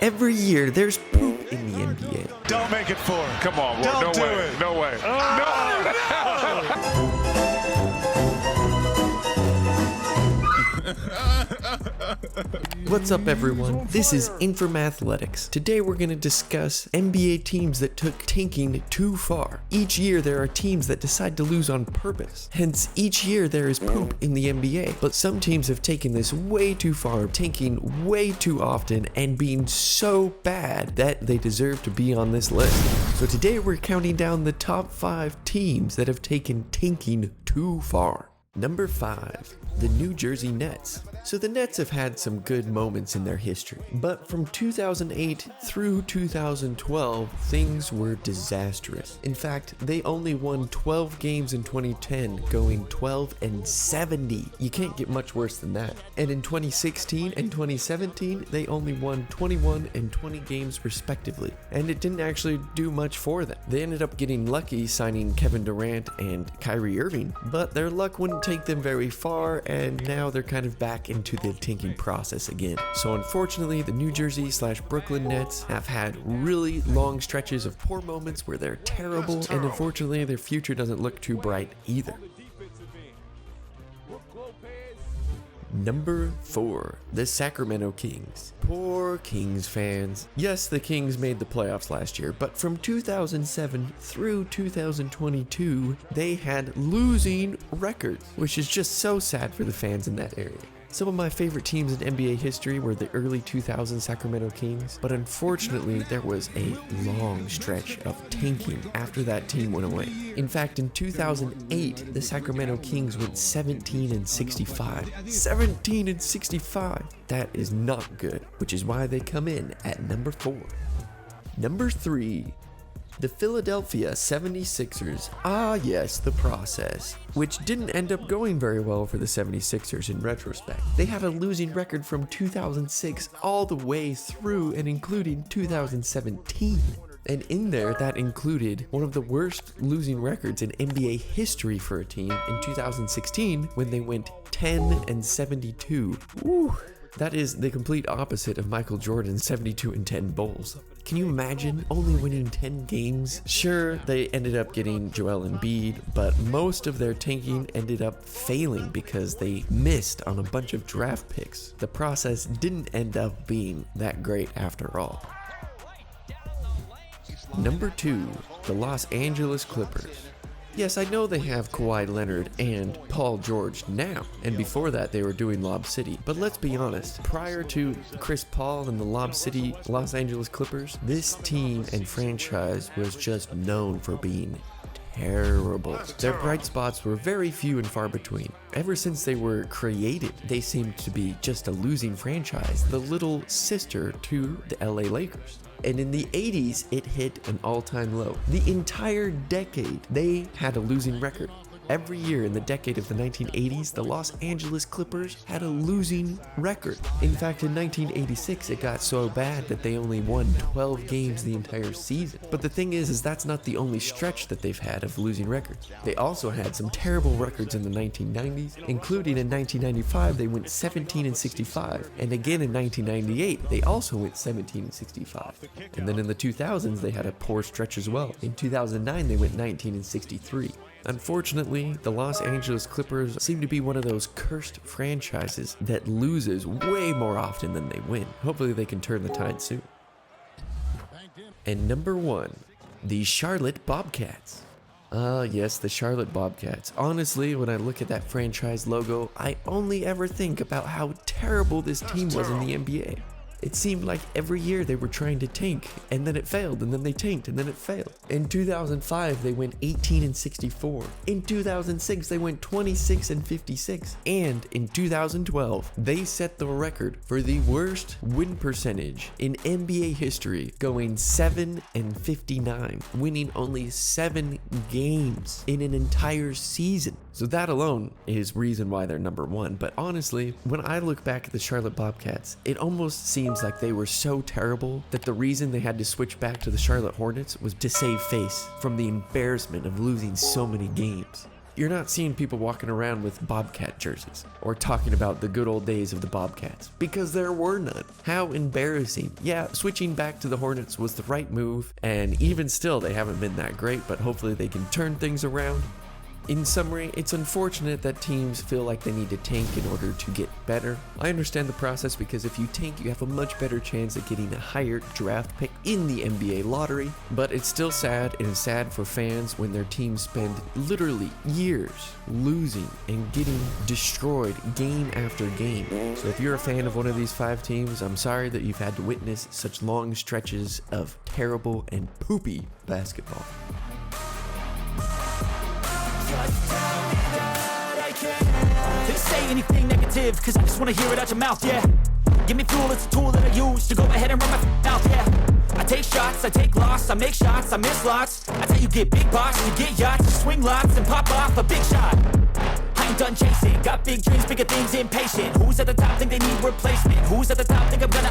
Every year, there's poop in the NBA. Don't make it 4. Come on, bro. Don't No do way. it. No way. No. What's up, everyone? This is Informathletics. Today we're going to discuss NBA teams that took tanking too far. Each year there are teams that decide to lose on purpose. Hence, each year there is poop in the NBA. But some teams have taken this way too far, tanking way too often, and being so bad that they deserve to be on this list. So today we're counting down the top 5 teams that have taken tanking too far. Number 5, the New Jersey Nets. So the Nets have had some good moments in their history, but from 2008 through 2012, things were disastrous. In fact, they only won 12 games in 2010, going 12-70. You can't get much worse than that. And in 2016 and 2017, they only won 21 and 20 games respectively, and it didn't actually do much for them. They ended up getting lucky signing Kevin Durant and Kyrie Irving, but their luck wouldn't take them very far, and now they're kind of back into the tanking process again. So unfortunately, the New Jersey/Brooklyn Nets have had really long stretches of poor moments where they're terrible, and unfortunately their future doesn't look too bright either. Number 4, the Sacramento Kings. Poor Kings fans. Yes, the Kings made the playoffs last year, but from 2007 through 2022, they had losing records, which is just so sad for the fans in that area. Some of my favorite teams in NBA history were the early 2000 Sacramento Kings, but unfortunately there was a long stretch of tanking after that team went away. In fact, in 2008, the Sacramento Kings went 17-65. 17-65! That is not good, which is why they come in at number 4. Number 3. The Philadelphia 76ers. Ah yes, the process, which didn't end up going very well for the 76ers in retrospect. They had a losing record from 2006 all the way through and including 2017. And in there, that included one of the worst losing records in NBA history for a team in 2016 when they went 10-72. Woo! That is the complete opposite of Michael Jordan's 72-10 Bulls. Can you imagine only winning 10 games? Sure, they ended up getting Joel Embiid, but most of their tanking ended up failing because they missed on a bunch of draft picks. The process didn't end up being that great after all. Number 2, the Los Angeles Clippers. Yes, I know they have Kawhi Leonard and Paul George now, and before that they were doing Lob City. But let's be honest, prior to Chris Paul and the Lob City Los Angeles Clippers, this team and franchise was just known for being terrible. Their bright spots were very few and far between. Ever since they were created, they seemed to be just a losing franchise, the little sister to the LA Lakers. And in the 80s, it hit an all-time low. The entire decade, they had a losing record. Every year in the decade of the 1980s, the Los Angeles Clippers had a losing record. In fact, in 1986, it got so bad that they only won 12 games the entire season. But the thing is that's not the only stretch that they've had of losing records. They also had some terrible records in the 1990s, including in 1995, they went 17-65. And again in 1998, they also went 17-65. And then in the 2000s, they had a poor stretch as well. In 2009, they went 19-63. Unfortunately, the Los Angeles Clippers seem to be one of those cursed franchises that loses way more often than they win. Hopefully they can turn the tide soon. And number 1, the Charlotte Bobcats. Yes, the Charlotte Bobcats. Honestly, when I look at that franchise logo, I only ever think about how terrible this team was in the NBA. It seemed like every year they were trying to tank, and then it failed, and then they tanked, and then it failed. In 2005, they went 18-64. In 2006, they went 26-56. And in 2012, they set the record for the worst win percentage in NBA history, going 7-59, winning only 7 games in an entire season. So that alone is reason why they're number 1. But honestly, when I look back at the Charlotte Bobcats, it almost seems like they were so terrible that the reason they had to switch back to the Charlotte Hornets was to save face from the embarrassment of losing so many games. You're not seeing people walking around with Bobcat jerseys or talking about the good old days of the Bobcats, because there were none. How embarrassing. Yeah, switching back to the Hornets was the right move, and even still they haven't been that great, but hopefully they can turn things around. In summary, it's unfortunate that teams feel like they need to tank in order to get better. I understand the process, because if you tank, you have a much better chance at getting a higher draft pick in the NBA lottery, but it's still sad, and it's sad for fans when their teams spend literally years losing and getting destroyed game after game. So if you're a fan of one of these 5 teams, I'm sorry that you've had to witness such long stretches of terrible and poopy basketball. They say anything negative, cause I just wanna hear it out your mouth, yeah. Give me fuel, it's a tool that I use to go ahead and run my mouth, yeah. I take shots, I take loss, I make shots, I miss lots. That's how you get big box, you get yachts, you swing lots and pop off a big shot. I ain't done chasing, got big dreams, bigger things, impatient. Who's at the top think they need replacement? Who's at the top think I'm gonna